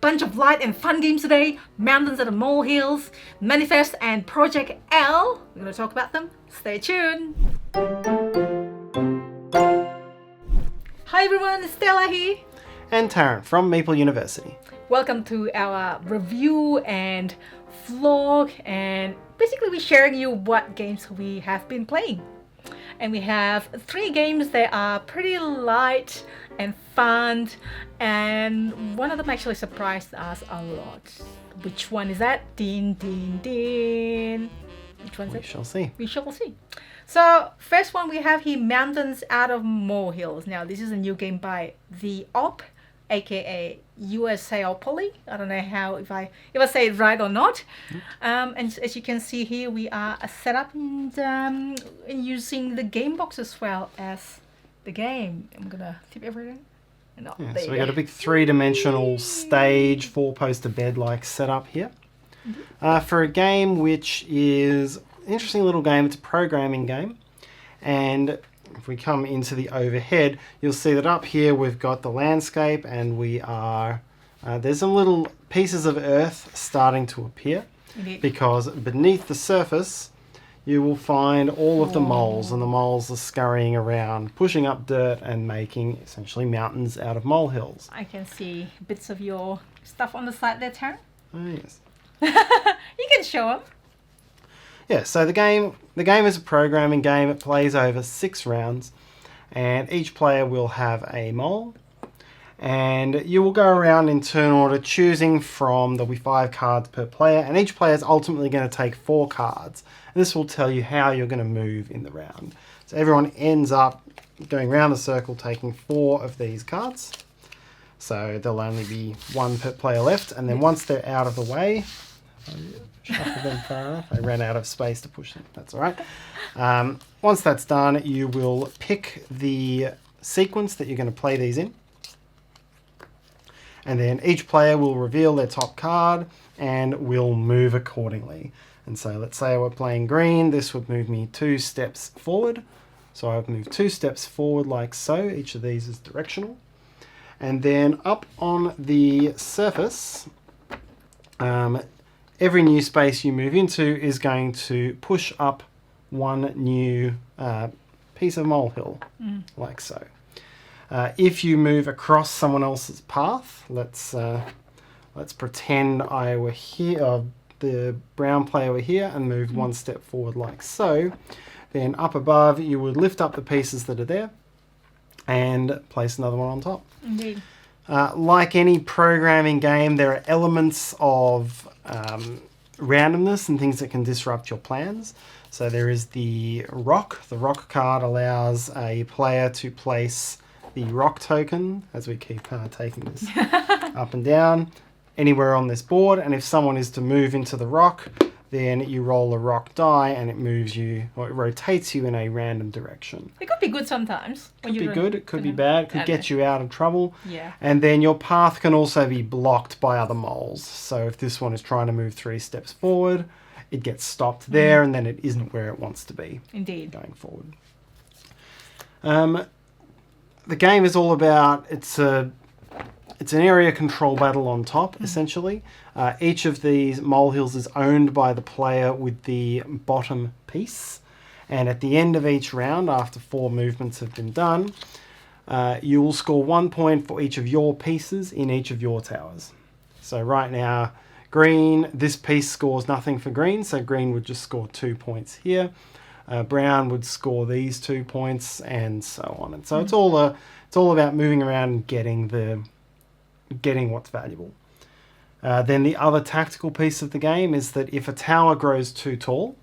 bunch of light and fun games today. Mountains Out of Molehills, Manifest and Project L. We're going to talk about them. Stay tuned. Hi everyone, it's Stella here. And Tarrant from Meeple University. Welcome to our review and vlog, and basically we're sharing you what games we have been playing. And we have 3 games that are pretty light and fun, and one of them actually surprised us a lot. Which one is that? Din din din. Which one is it? We shall see. We shall see. So first one we have here, Mountains Out of Molehills. Now this is a new game by The Op, aka USA Poly. I don't know how if I say it right or not. And as you can see here, we are set up and using the game box as well as the game. I'm gonna tip everything. No, So we got a big 3-dimensional stage, 4-poster bed-like setup here for a game which is an interesting little game. It's a programming game, and if we come into the overhead, you'll see that up here we've got the landscape, and we are there's some little pieces of earth starting to appear. Indeed. Because beneath the surface you will find all of the moles, and the moles are scurrying around, pushing up dirt and making essentially mountains out of molehills. I can see bits of your stuff on the side there, Tarrant. Oh, yes. You can show them. Yeah, so the game is a programming game. It plays over 6 rounds, and each player will have a mole, and you will go around in turn order choosing from, there'll be 5 cards per player, and each player is ultimately going to take 4 cards. And this will tell you how you're going to move in the round. So everyone ends up going around the circle taking 4 of these cards. So there'll only be 1 per player left, and then once they're out of the way, shuffle them far enough. I ran out of space to push them. That's all right. Once that's done, you will pick the sequence that you're going to play these in. And then each player will reveal their top card and will move accordingly. And so let's say we're playing green. This would move me 2 steps forward. So I would move 2 steps forward like so. Each of these is directional. And then up on the surface, every new space you move into is going to push up 1 new piece of molehill, like so. If you move across someone else's path, let's pretend I were here, the brown player were here, and move 1 step forward like so. Then up above, you would lift up the pieces that are there and place another one on top. Indeed. Like any programming game, there are elements of randomness and things that can disrupt your plans. So there is the rock. The rock card allows a player to place the rock token, as we keep taking this up and down, anywhere on this board. And if someone is to move into the rock, then you roll a rock die and it moves you, or it rotates you in a random direction. It could be good sometimes. It could be good, it could be bad, it could get you out of trouble. Yeah. And then your path can also be blocked by other moles. So if this one is trying to move 3 steps forward, it gets stopped there, and then it isn't where it wants to be. Indeed. Going forward. The game is all about, it's an area control battle on top, essentially. Each of these molehills is owned by the player with the bottom piece. And at the end of each round, after 4 movements have been done, you will score 1 point for each of your pieces in each of your towers. So right now, green, this piece scores nothing for green, so green would just score 2 points here. Brown would score these 2 points, and so on. And so it's all about moving around and getting what's valuable. Then the other tactical piece of the game is that if a tower grows too tall,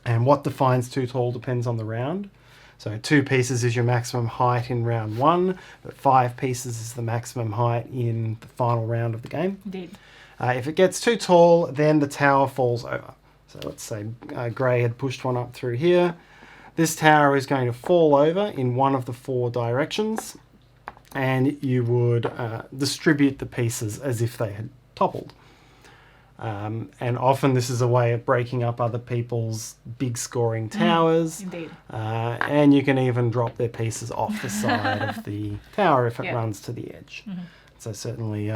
and what defines too tall depends on the round. So 2 pieces is your maximum height in round 1, but 5 pieces is the maximum height in the final round of the game. Indeed. If it gets too tall, then the tower falls over. So let's say grey had pushed one up through here. This tower is going to fall over in one of the 4 directions, and you would distribute the pieces as if they had toppled. And often this is a way of breaking up other people's big scoring towers. Indeed. And you can even drop their pieces off the side of the tower if it runs to the edge. So certainly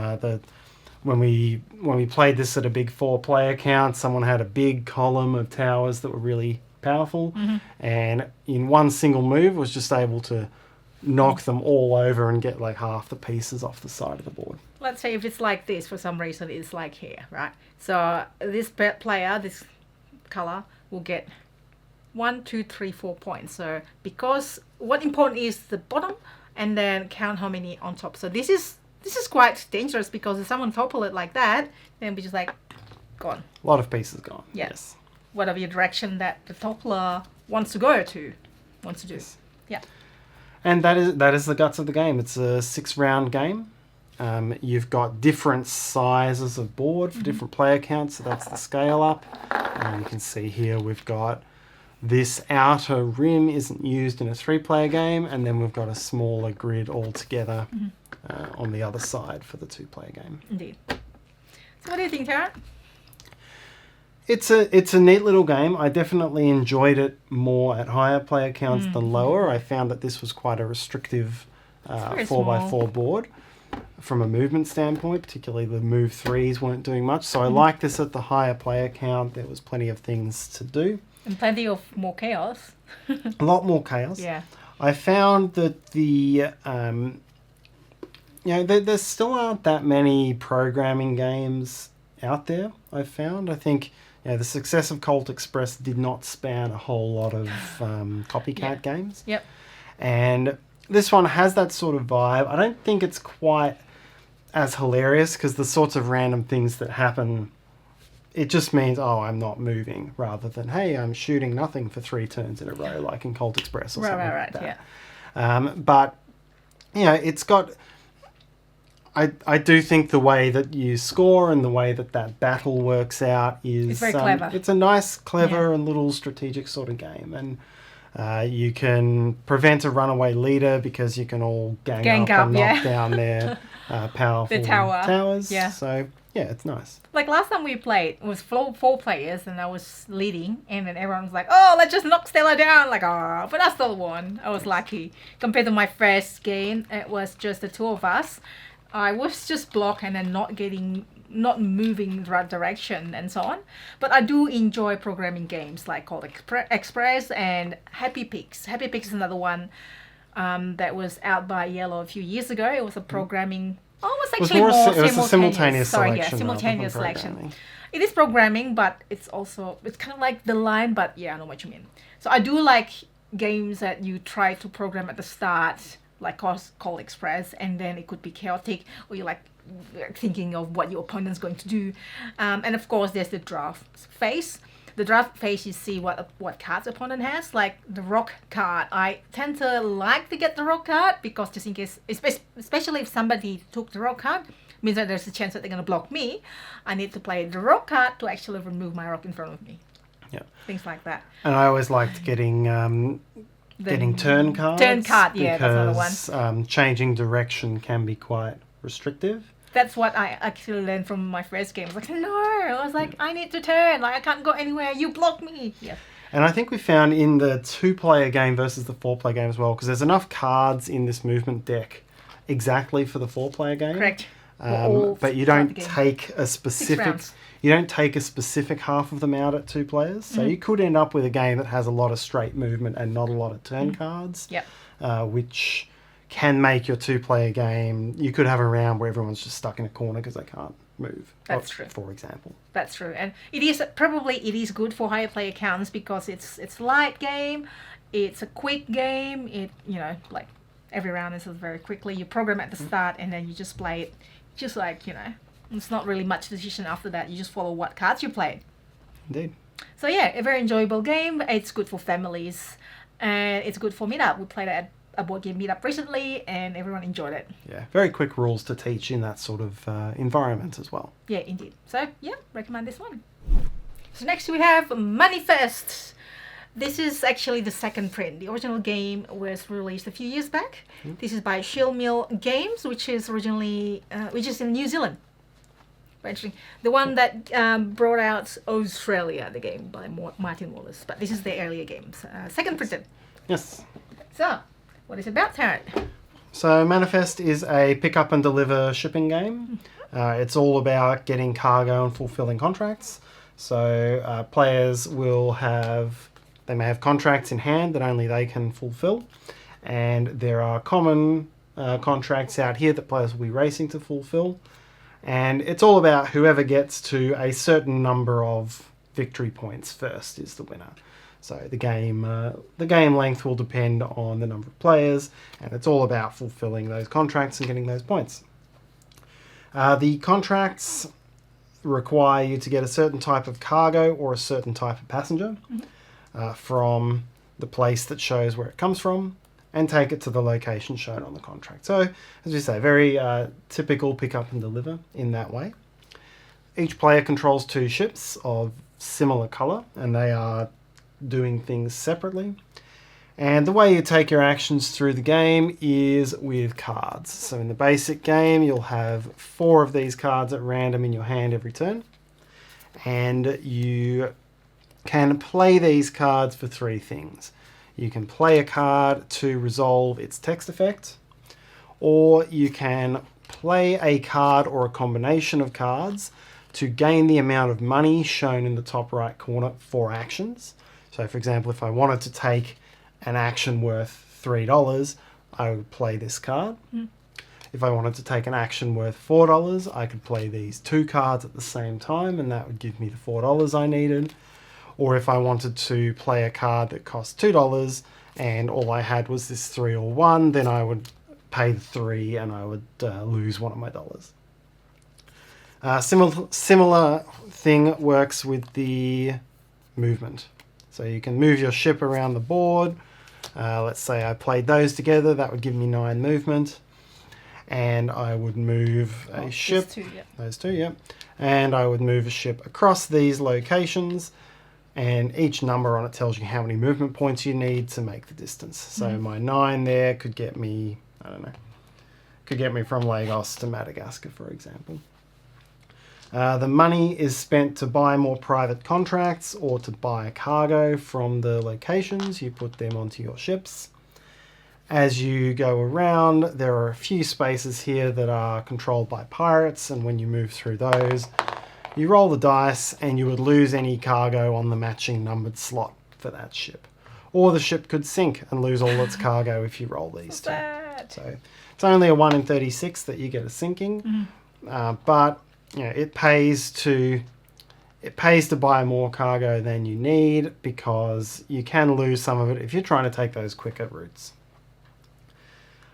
when we played this at a big 4-player count, someone had a big column of towers that were really powerful, and in one single move was just able to knock them all over and get like half the pieces off the side of the board. Let's say if it's like this, for some reason it's like here, right? So this player, this color, will get 1, 2, 3, 4 points. So because what important is the bottom, and then count how many on top. So this is quite dangerous, because if someone topple it like that, then we just like gone. A lot of pieces gone. Yeah. Yes. Whatever your direction that the toppler wants to go to, wants to do. Yes. Yeah. And that is the guts of the game. It's a 6-round game. You've got different sizes of board for different player counts, so that's the scale up. You can see here we've got this outer rim isn't used in a 3-player game, and then we've got a smaller grid altogether on the other side for the 2-player game. Indeed. So what do you think, Tarrant? It's a neat little game. I definitely enjoyed it more at higher player counts than lower. I found that this was quite a restrictive 4x4 board from a movement standpoint, particularly the move 3s weren't doing much. So I like this at the higher player count. There was plenty of things to do. And plenty of more chaos. A lot more chaos. Yeah. I found that there still aren't that many programming games out there, I found. I think the success of Colt Express did not span a whole lot of copycat games. Yep. And this one has that sort of vibe. I don't think it's quite as hilarious, because the sorts of random things that happen, it just means, oh, I'm not moving, rather than, hey, I'm shooting nothing for 3 turns in a row, like in Colt Express or something like that. Yeah. But, it's got... I do think the way that you score and the way that battle works out is... It's very clever. It's a nice, clever and little strategic sort of game. And you can prevent a runaway leader, because you can all gang up and knock down their powerful towers. Yeah. So, yeah, it's nice. Like last time we played, it was 4 players, and I was leading, and then everyone was like, oh, let's just knock Stella down. Like, oh, but I still won. I was lucky. Compared to my first game, it was just the 2 of us. I was just blocked and then not moving the right direction and so on. But I do enjoy programming games like Colt Express and Happy Pix. Happy Pix is another one that was out by Yellow a few years ago. It was a programming... Oh, it was actually it was a simultaneous selection. Sorry, simultaneous selection. It is programming, but it's kind of like the line, but yeah, I know what you mean. So I do like games that you try to program at the start, like Colt Express, and then it could be chaotic, or you're like thinking of what your opponent's going to do. And of course, there's the draft phase. The draft phase, you see what cards the opponent has, like the rock card. I tend to like to get the rock card, because just in case, especially if somebody took the rock card, means that there's a chance that they're going to block me. I need to play the rock card to actually remove my rock in front of me. Yeah. Things like that. And I always liked getting turn cards. Turn card, yeah, that's another one. Changing direction can be quite restrictive. That's what I actually learned from my first game. I was like, no, I was like, I need to turn. Like, I can't go anywhere. You block me. Yeah. And I think we found in the 2-player game versus the 4-player game as well, because there's enough cards in this movement deck exactly for the 4-player game. Correct. But you don't take a specific... You don't take a specific half of them out at 2 players. So you could end up with a game that has a lot of straight movement and not a lot of turn cards. Yep. Which can make your 2-player game... You could have a round where everyone's just stuck in a corner because they can't move. That's true. For example. That's true. And it is good for higher player counts, because it's light game, it's a quick game, like every round is very quickly. You program at the start, and then you just play it just like, it's not really much decision after that. You just follow what cards you played. Indeed. So yeah, a very enjoyable game. It's good for families, and it's good for meetup. We played it at a board game meetup recently, and everyone enjoyed it. Yeah, very quick rules to teach in that sort of environment as well. Yeah, indeed. So yeah, recommend this one. So next we have Manifest. This is actually the second print. The original game was released a few years back. This is by Shield Mill Games, which is in New Zealand. Very interesting. The one that brought out Australia, the game by Martin Wallace. But this is the earlier games. Second printed. Yes. So, what is it about, Tarrant? So Manifest is a pick up and deliver shipping game. It's all about getting cargo and fulfilling contracts. So players they may have contracts in hand that only they can fulfill. And there are common contracts out here that players will be racing to fulfill. And it's all about whoever gets to a certain number of victory points first is the winner. So the game length will depend on the number of players, and it's all about fulfilling those contracts and getting those points. The contracts require you to get a certain type of cargo or a certain type of passenger from the place that shows where it comes from, and take it to the location shown on the contract. So, as we say, very typical pick up and deliver in that way. Each player controls 2 ships of similar colour, and they are doing things separately. And the way you take your actions through the game is with cards. So in the basic game, you'll have 4 of these cards at random in your hand every turn. And you can play these cards for 3 things. You can play a card to resolve its text effect, or you can play a card or a combination of cards to gain the amount of money shown in the top right corner for actions. So for example, if I wanted to take an action worth $3, I would play this card. If I wanted to take an action worth $4, I could play these 2 cards at the same time, and that would give me the $4 I needed. Or if I wanted to play a card that cost $2 and all I had was this 3 or 1, then I would pay the 3 and I would lose one of my dollars. Similar thing works with the movement. So you can move your ship around the board. Let's say I played those together, that would give me 9 movement. And I would move a ship. Those two, yeah. And I would move a ship across these locations. And each number on it tells you how many movement points you need to make the distance. So my 9 there could get me, I don't know, could get me from Lagos to Madagascar, for example. The money is spent to buy more private contracts or to buy cargo from the locations. You put them onto your ships. As you go around, there are a few spaces here that are controlled by pirates, and when you move through those, you roll the dice and you would lose any cargo on the matching numbered slot for that ship. Or the ship could sink and lose all its cargo if you roll these two. So it's only a 1 in 36 that you get a sinking, but you know, it pays to buy more cargo than you need, because you can lose some of it if you're trying to take those quicker routes.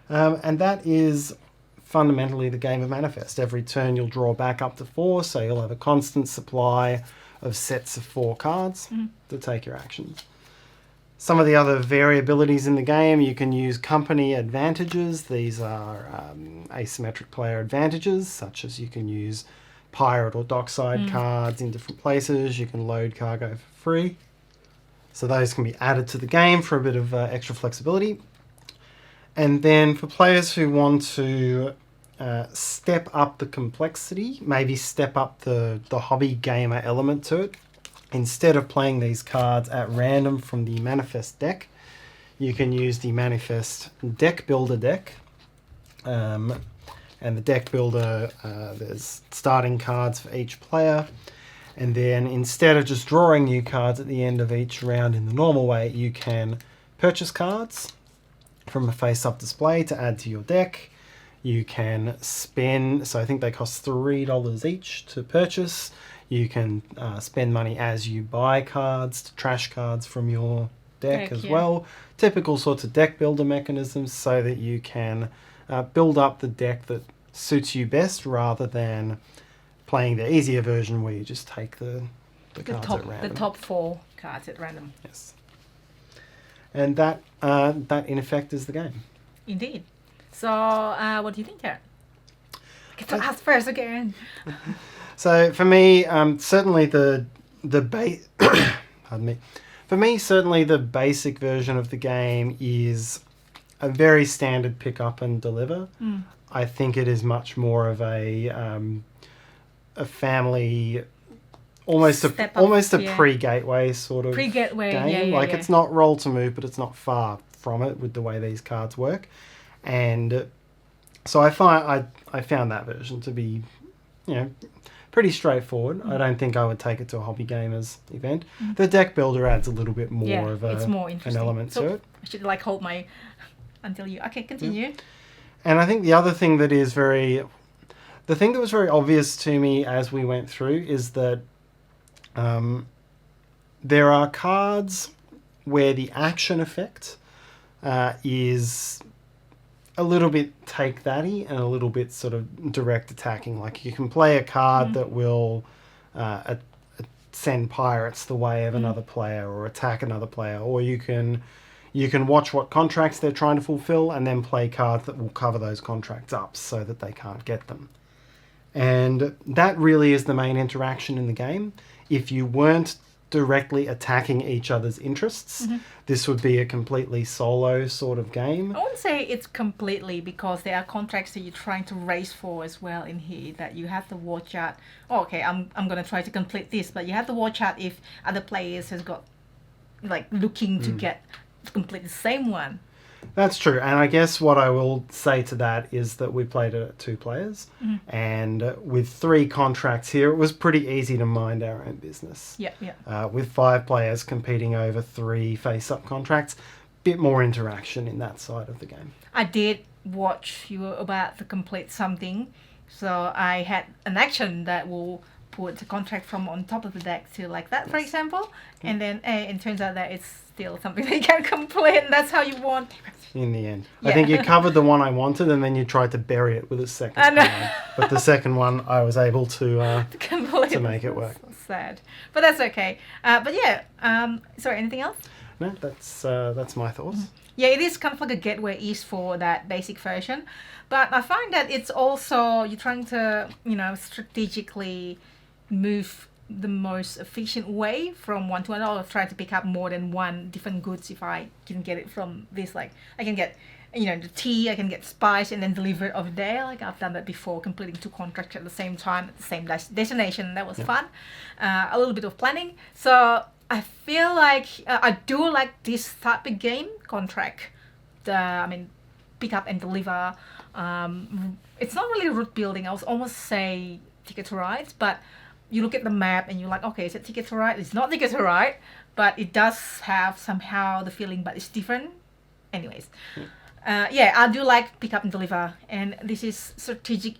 And that is fundamentally the game of Manifest. Every turn you'll draw back up to 4, so you'll have a constant supply of sets of 4 cards to take your actions. Some of the other variabilities in the game, you can use company advantages. These are asymmetric player advantages, such as you can use pirate or dockside cards in different places. You can load cargo for free. So those can be added to the game for a bit of extra flexibility. And then for players who want to step up the complexity, maybe step up the hobby gamer element to it, instead of playing these cards at random from the Manifest deck, you can use the Manifest Deck Builder deck. And the Deck Builder, there's starting cards for each player. And then instead of just drawing new cards at the end of each round in the normal way, you can purchase cards from a face-up display to add to your deck. You can spend, so I think they cost $3 each to purchase. You can spend money as you buy cards, to trash cards from your deck as well. Typical sorts of deck builder mechanisms so that you can build up the deck that suits you best, rather than playing the easier version where you just take the cards at random. The top 4 cards at random. Yes. And that in effect is the game. Indeed. So, what do you think, Tarrant? Get to ask first again. So for me, certainly the pardon me. For me, certainly the basic version of the game is a very standard pick up and deliver. I think it is much more of a family, almost a pre-gateway sort of game. It's not roll to move, but it's not far from it with the way these cards work. And so I found that version to be pretty straightforward. I don't think I would take it to a hobby gamers event. The deck builder adds a little bit more of it's more an interesting. element to it. I should like hold my until you. Okay, continue. And I think the other thing that is the thing that was very obvious to me as we went through is that there are cards where the action effect is a little bit take thatty and a little bit sort of direct attacking. Like you can play a card that will send pirates the way of another player or attack another player, or you can watch what contracts they're trying to fulfill and then play cards that will cover those contracts up so that they can't get them. And that really is the main interaction in the game. If you weren't directly attacking each other's interests, this would be a completely solo sort of game. I wouldn't say it's completely, because there are contracts that you're trying to race for as well in here that you have to watch out. Oh, okay, I'm going to try to complete this, but you have to watch out if other players has got like looking to get to complete the same one. That's true, and I guess what I will say to that is that we played it at 2 players, and with 3 contracts here, it was pretty easy to mind our own business. With 5 players competing over 3 face-up contracts, bit more interaction in that side of the game. I did watch you were about to complete something, so I had an action that will put the contract from on top of the deck to like that, for example, and then it turns out that it's still something that you can complete, and that's how you won. In the end. I think you covered the one I wanted, and then you tried to bury it with a second card. But the second one, I was able to make it work. So sad. But that's okay. Sorry, anything else? No, that's my thoughts. Yeah, it is kind of like a gateway east for that basic version. But I find that it's also, you're trying to, strategically move the most efficient way from one to another, or try to pick up more than one different goods if I can get it from this. Like I can get the tea, I can get spice and then deliver it over there. Like I've done that before, completing 2 contracts at the same time at the same destination. That was fun. A little bit of planning. So I feel like I do like this type of game contract. Pick up and deliver. It's not really route building. I would almost say Ticket to Ride, but you look at the map and you're like, okay, is it Ticket to Ride? It's not Ticket to Ride, but it does have somehow the feeling, but it's different. Anyways, I do like pick up and deliver, and this is strategic.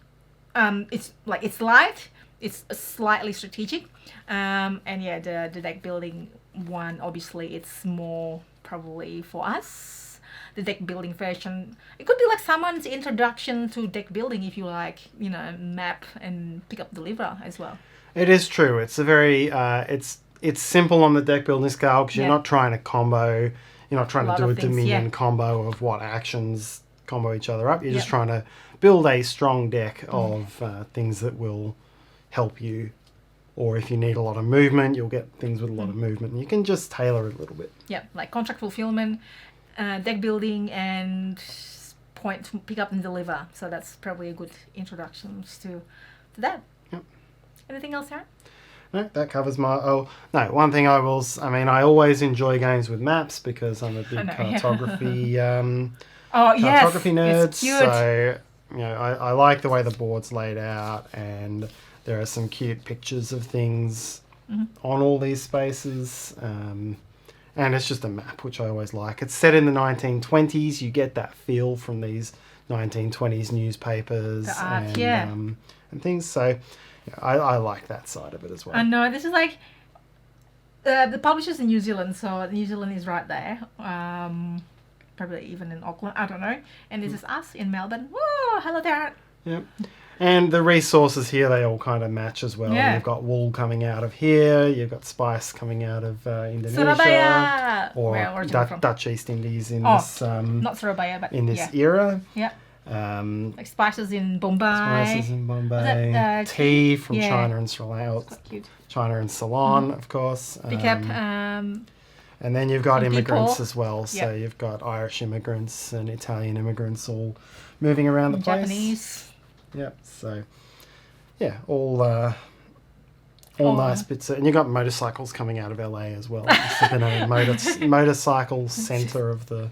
It's light, it's slightly strategic, the deck building one, obviously, it's more probably for us. The deck building version, it could be like someone's introduction to deck building if you like, map and pick up deliver as well. It is true. It's a very it's simple on the deck building scale because you're not trying to combo. You're not trying to do a Dominion combo of what actions combo each other up. You're just trying to build a strong deck of things that will help you. Or if you need a lot of movement, you'll get things with a lot of movement. And you can just tailor it a little bit. Yeah, like contract fulfillment, deck building, and point to pick up and deliver. So that's probably a good introduction to that. Yep. Anything else, Aaron? No, that covers one thing I always enjoy games with maps because I'm a big cartography cartography nerd. It's cute. So, I like the way the board's laid out, and there are some cute pictures of things on all these spaces. And it's just a map, which I always like. It's set in the 1920s. You get that feel from these 1920s newspapers and things. So I like that side of it as well. I know. This is like the publisher's in New Zealand, so New Zealand is right there. Probably even in Auckland. I don't know. And this is us in Melbourne. Whoa! Hello there. Yep. And the resources here, they all kind of match as well. Yeah. You've got wool coming out of here. You've got spice coming out of Indonesia. Surabaya! Or Dutch East Indies in this... not Surabaya, but in this era. Yeah. Like spices in Bombay. Tea from China and Sri Lanka. China and Ceylon, of course. Pick up... and then you've got immigrants people as well. So you've got Irish immigrants and Italian immigrants all moving around the place. Japanese. Yep. So, all nice bits. And you've got motorcycles coming out of LA as well. It's been a motorcycle centre of the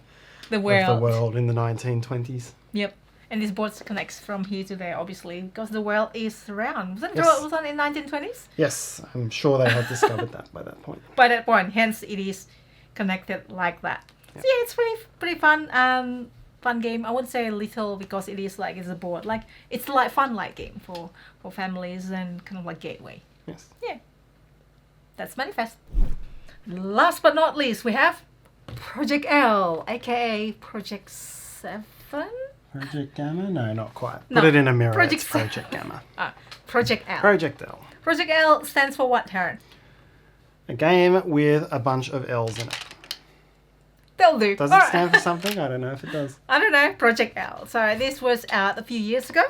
world in the 1920s. Yep. And this board connects from here to there, obviously, because the world is round. Wasn't it? Yes. Was on in 1920s? Yes, I'm sure they had discovered that by that point. By that point, hence it is connected like that. Yep. So yeah, it's pretty fun. Fun game. I wouldn't say little because it is like it's a board. Like it's like fun light game for families and kind of like gateway. Yes. Yeah. That's Manifest. Last but not least, we have Project L, aka Project 7. Project Gamma? No, not quite. No, Put it in a mirror. Project It's Project Gamma. Project L. Project L. Project L stands for what, Tarrant? A game with a bunch of L's in it. They'll do. Does it Alright. stand for something? I don't know if it does. I don't know. Project L. So this was out a few years ago.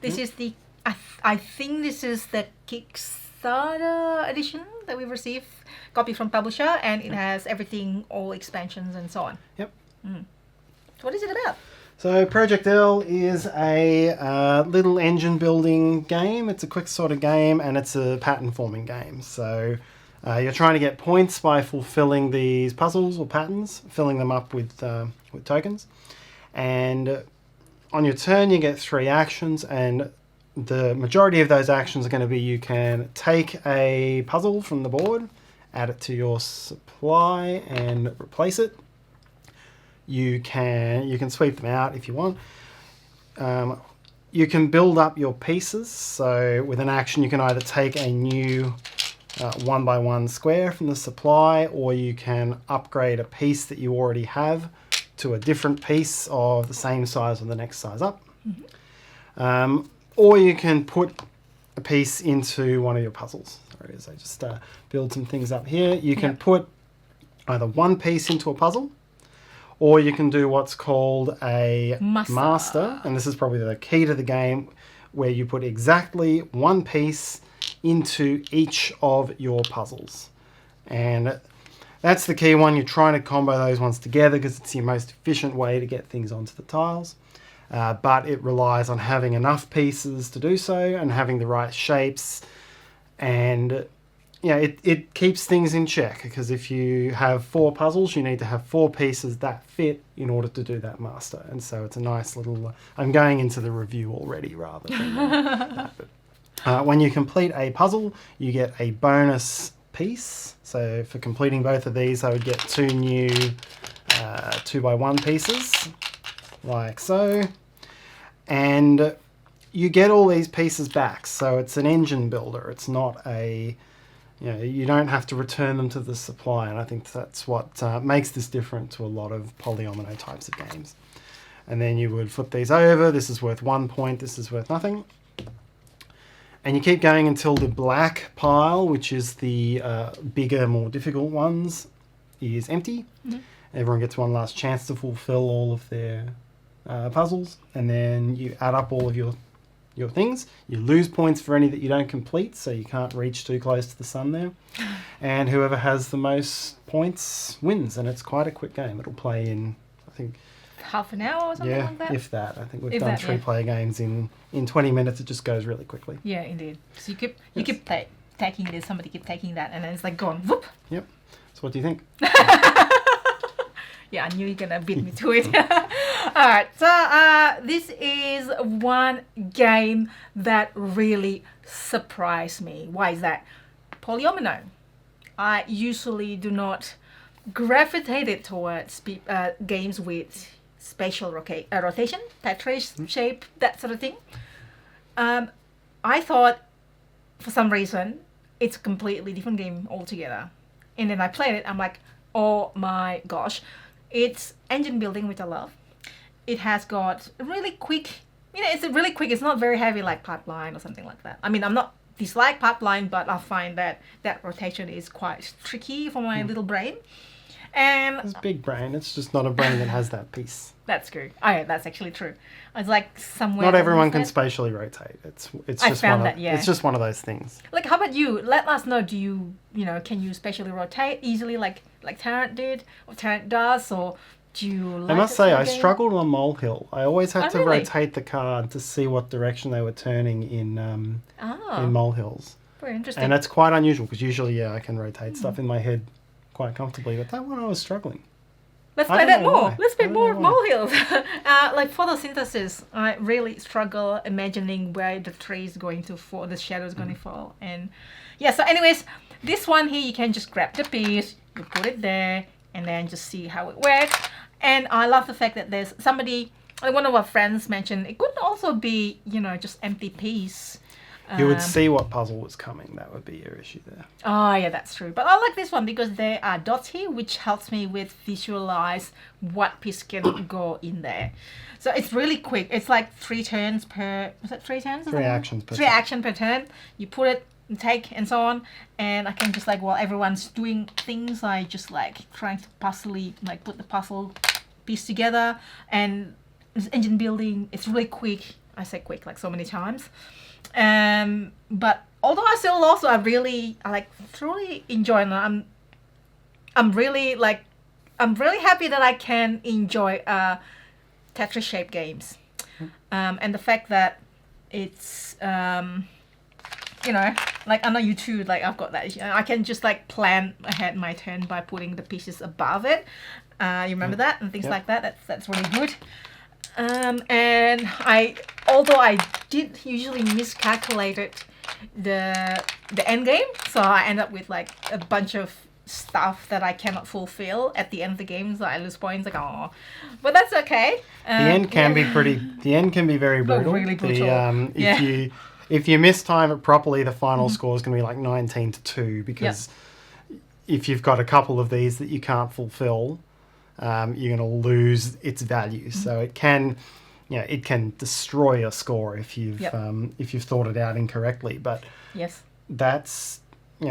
This is the I think this is the Kickstarter edition that we received, copy from publisher, and it has everything, all expansions and so on. Yep. So what is it about? So Project L is a little engine building game. It's a quick sort of game, and it's a pattern forming game. So you're trying to get points by fulfilling these puzzles or patterns, filling them up with tokens. And on your turn, you get 3 actions, and the majority of those actions are going to be you can take a puzzle from the board, add it to your supply, and replace it. You can sweep them out if you want. You can build up your pieces. So with an action, you can either take a new 1x1 square from the supply, or you can upgrade a piece that you already have to a different piece of the same size or the next size up. Or you can put a piece into one of your puzzles. There it is. I just build some things up here. You can put either one piece into a puzzle, or you can do what's called a master. And this is probably the key to the game, where you put exactly one piece into each of your puzzles. And that's the key one. You're trying to combo those ones together because it's the most efficient way to get things onto the tiles. But it relies on having enough pieces to do so and having the right shapes. And it keeps things in check, because if you have 4 puzzles, you need to have 4 pieces that fit in order to do that master. And so it's a nice little... I'm going into the review already rather than that. But, when you complete a puzzle, you get a bonus piece. So for completing both of these, I would get 2 new 2x1 pieces, like so. And you get all these pieces back. So it's an engine builder. It's not a... you don't have to return them to the supply, and I think that's what makes this different to a lot of polyomino types of games. And then you would flip these over. This is worth 1 point. This is worth nothing. And you keep going until the black pile, which is the bigger, more difficult ones, is empty. Everyone gets one last chance to fulfill all of their puzzles, and then you add up all of your things. You lose points for any that you don't complete, so you can't reach too close to the sun there. And whoever has the most points wins, and it's quite a quick game. It'll play in, I think... half an hour or something like that? If that. I think we've done 3-player games in 20 minutes. It just goes really quickly. Yeah, indeed. So you keep taking this, somebody keep taking that, and then it's like going whoop. Yep. So what do you think? Yeah, I knew you're gonna beat me to it. Alright, so this is one game that really surprised me. Why is that? Polyomino. I usually do not gravitate towards games with spatial rotation, Tetris shape, that sort of thing. I thought, for some reason, it's a completely different game altogether. And then I played it, I'm like, oh my gosh. It's engine building, which I love. It has got really quick, it's really quick. It's not very heavy like Pipeline or something like that. I mean, I'm not dislike Pipeline, but I find that rotation is quite tricky for my little brain. And it's a big brain. It's just not a brain that has that piece. That's true. Oh yeah, that's actually true. It's like somewhere. Not everyone can spatially rotate. It's just It's just one of those things. Like, how about you? Let us know. Do you can you spatially rotate easily like Tarrant did or Tarrant does, or do you? Like I must say, I struggled on Molehill. I always had to rotate the card to see what direction they were turning in Molehills. Very interesting. And that's quite unusual, because usually I can rotate stuff in my head quite comfortably, but that one I was struggling. Let's I play don't that know more. why. Let's play I don't more know of why. molehills. Like photosynthesis, I really struggle imagining where the tree is going to fall, the shadow is going to fall. And yeah, so anyways, this one here, you can just grab the piece, you put it there, and then just see how it works. And I love the fact that there's somebody, like one of our friends mentioned, it could also be, just empty piece. You would see what puzzle was coming. That would be your issue there. Oh yeah, that's true. But I like this one because there are dots here, which helps me with visualize what piece can go in there. So it's really quick. It's like 3 turns per. Was it 3 turns? 3 actions per 3 turn. action per turn. You put it, and take, and so on. And I can just like while everyone's doing things, I just like trying to put the puzzle piece together. And it's engine building. It's really quick. I say quick like so many times. But although I still also I truly enjoy, and I'm really happy that I can enjoy Tetris shaped games, and the fact that it's like I know you too, like I've got that, I can just like plan ahead my turn by putting the pieces above it. You remember that and things like that. That's really good. And although I did usually miscalculated the end game, so I end up with like a bunch of stuff that I cannot fulfill at the end of the game, so I lose points. Like, oh, but that's okay. The end can be The end can be very brutal. Really brutal. If you mistime it properly, the final score is going to be like 19-2 because if you've got a couple of these that you can't fulfill, you're going to lose its value. So it can destroy a score if you've thought it out incorrectly. But that's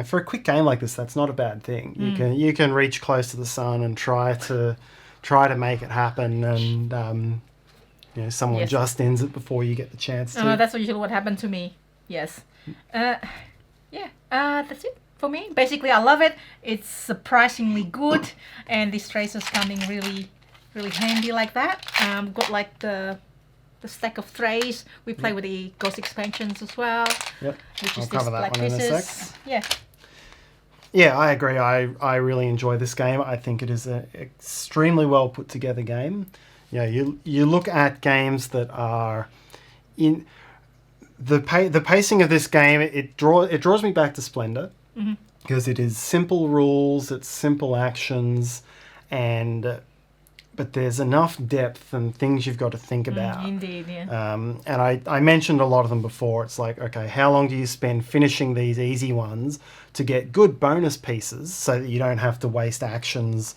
for a quick game like this, that's not a bad thing. You can reach close to the sun and try to make it happen, and someone just ends it before you get the chance to. That's usually what happened to me. Yes. That's it for me. Basically, I love it. It's surprisingly good, and these trays is coming really, really handy like that. Got like the stack of trays. We play with the Ghost expansions as well. Yep. Which I'll is cover this that black one in a pieces. sec. Yeah. Yeah, I agree. I really enjoy this game. I think it is an extremely well put together game. You look at games that are in the pacing of this game. It draws me back to Splendor because it is simple rules, it's simple actions, but there's enough depth and things you've got to think about. Indeed, yeah. And I mentioned a lot of them before. It's like, okay, how long do you spend finishing these easy ones to get good bonus pieces so that you don't have to waste actions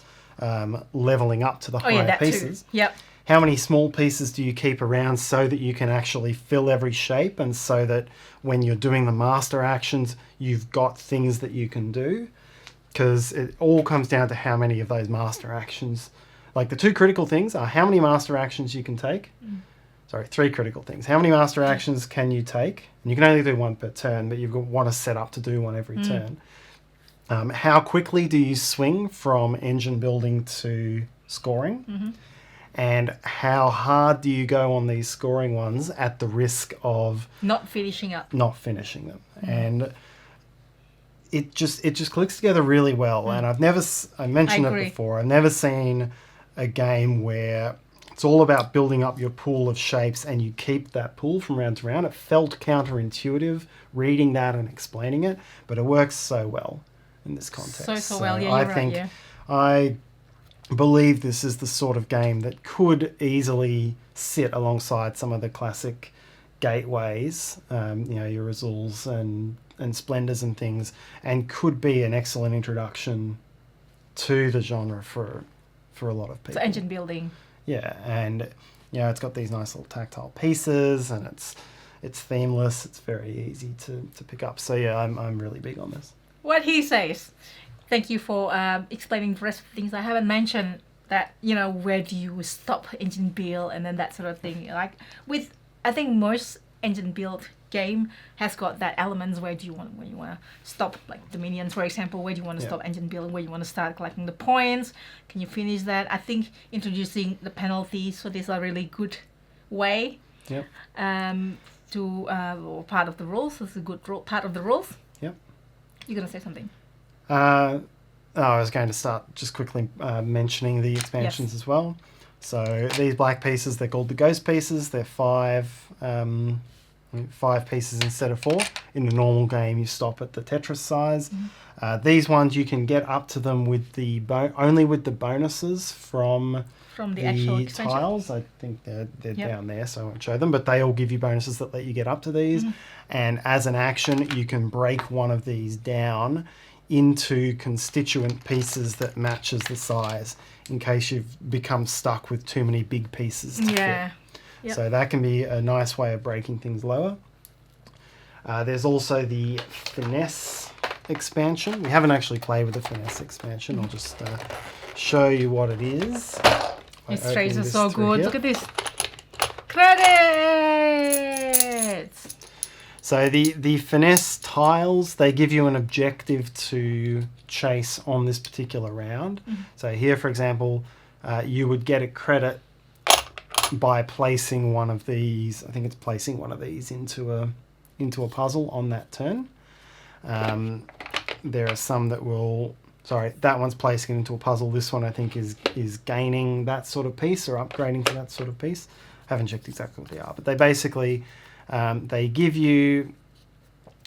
leveling up to the higher that pieces? too. Yep. How many small pieces do you keep around so that you can actually fill every shape, and so that when you're doing the master actions, you've got things that you can do? Because it all comes down to how many of those master actions. Like the 2 critical things are how many master actions you can take. Sorry, 3 critical things. How many master actions can you take? And you can only do 1 per turn, but you've got one to set up to do 1 every turn. How quickly do you swing from engine building to scoring? And how hard do you go on these scoring ones at the risk of not finishing them? And it just clicks together really well. And I mentioned it before, I've never seen a game where it's all about building up your pool of shapes and you keep that pool from round to round. It felt counterintuitive reading that and explaining it, but it works so well in this context. So well, yeah, you're right, yeah. I believe this is the sort of game that could easily sit alongside some of the classic gateways, your Azules and Splendors and things, and could be an excellent introduction to the genre for a lot of people. So engine building. Yeah, and it's got these nice little tactile pieces, and it's themeless. It's very easy to pick up. So yeah, I'm really big on this. What he says. Thank you for explaining the rest of the things I haven't mentioned. That where do you stop engine build and then that sort of thing. Like I think most engine build game has got that elements where you want to stop, like the minions, for example. Where do you want to stop engine building? Where you want to start collecting the points? Can you finish that? I think introducing the penalties for this are really good way. Yep. To part of the rules. It's a good part of the rules. Yep. You're gonna say something. I was going to start just quickly mentioning the expansions as well. So these black pieces, they're called the ghost pieces. They're 5 pieces instead of 4. In the normal game, you stop at the Tetris size. These ones you can get up to them with the only with the bonuses from the actual expansion. Tiles. I think they're down there, so I won't show them. But they all give you bonuses that let you get up to these. And as an action, you can break one of these down into constituent pieces that matches the size, in case you've become stuck with too many big pieces to fit. Yep. So that can be a nice way of breaking things lower. There's also the finesse expansion. We haven't actually played with the finesse expansion. I'll just show you what it is. These trays are so good. Here. Look at this. Credits! So the finesse tiles, they give you an objective to chase on this particular round. So here, for example, you would get a credit by placing one of these. I think it's placing one of these into a puzzle on that turn. There are some that will. Sorry, that one's placing it into a puzzle. This one I think is gaining that sort of piece or upgrading to that sort of piece. I haven't checked exactly what they are, but they basically they give you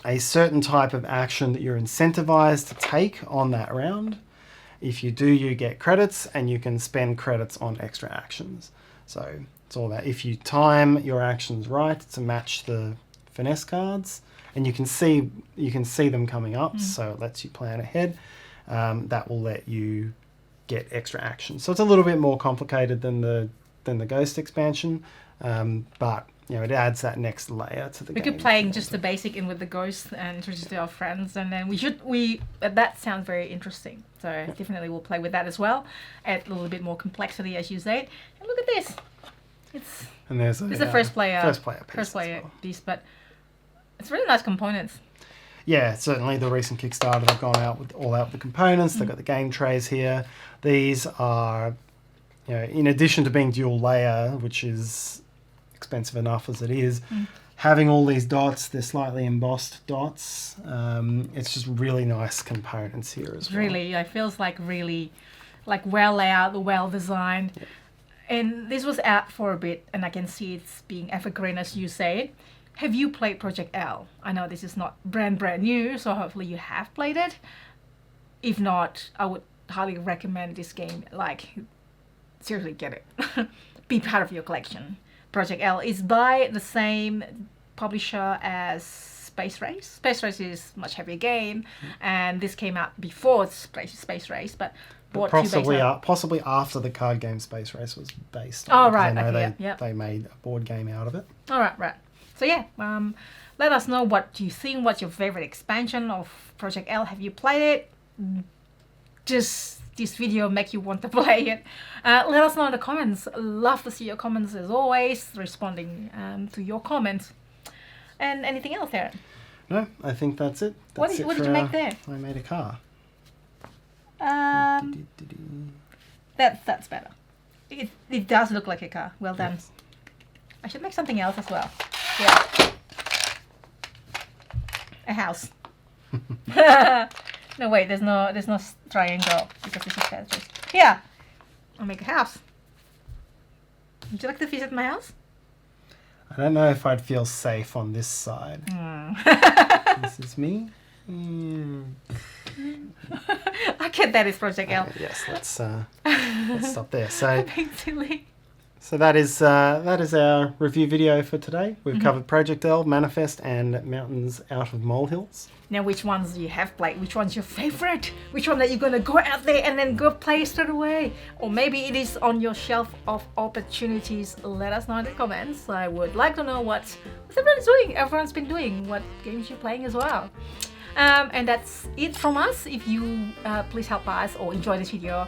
a certain type of action that you're incentivized to take on that round. If you do, you get credits, and you can spend credits on extra actions. So it's all about if you time your actions right to match the finesse cards, and you can see them coming up, so it lets you plan ahead. That will let you get extra actions. So it's a little bit more complicated than the Ghost expansion, but it adds that next layer to the game. We could play just the basic in with the Ghost and introduce to our friends, and then that sounds very interesting. So definitely we'll play with that as well. Add a little bit more complexity, as you said. And look at this. It's a first player piece, but it's really nice components. Yeah, certainly the recent Kickstarter, they've gone out with the components. They've got the game trays here. These are, in addition to being dual layer, which is expensive enough as it is, having all these dots, they're slightly embossed dots. It's just really nice components here as well. Really, it feels like really well laid out, well designed. Yeah. And this was out for a bit, and I can see it's being evergreen, as you said. Have you played Project L? I know this is not brand new, so hopefully you have played it. If not, I would highly recommend this game. Seriously, get it. Be part of your collection. Project L is by the same publisher as Space Race. Space Race is a much heavier game, and this came out before Space Race, but possibly after the card game Space Race was based on. Oh, right. They made a board game out of it. All right. So let us know what you think. What's your favorite expansion of Project L? Have you played it? Just this video make you want to play it. Let us know in the comments. Love to see your comments as always. Responding to your comments. And anything else, Tarrant? No, I think that's it. What did you make there? I made a car. That's better. It does look like a car. Well done. Yes. I should make something else as well. Yeah. A house. No, wait, there's no triangle because this is Tetris. Yeah. I'll make a house. Would you like to visit my house? I don't know if I'd feel safe on this side. This is me. I get that is Project L. Yes, let's stop there. So being silly. So that is our review video for today. We've covered Project L, Manifest, and Mountains Out of Molehills. Now, which ones do you have played? Which one's your favorite? Which one that you're gonna go out there and then go play straight away? Or maybe it is on your shelf of opportunities. Let us know in the comments. I would like to know what everyone's doing. Everyone's been doing. What games you're playing as well. And that's it from us. If you please help us or enjoy this video,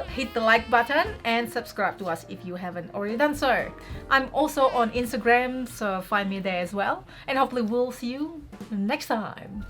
hit the like button and subscribe to us if you haven't already done so. I'm also on Instagram, so find me there as well. And hopefully we'll see you next time.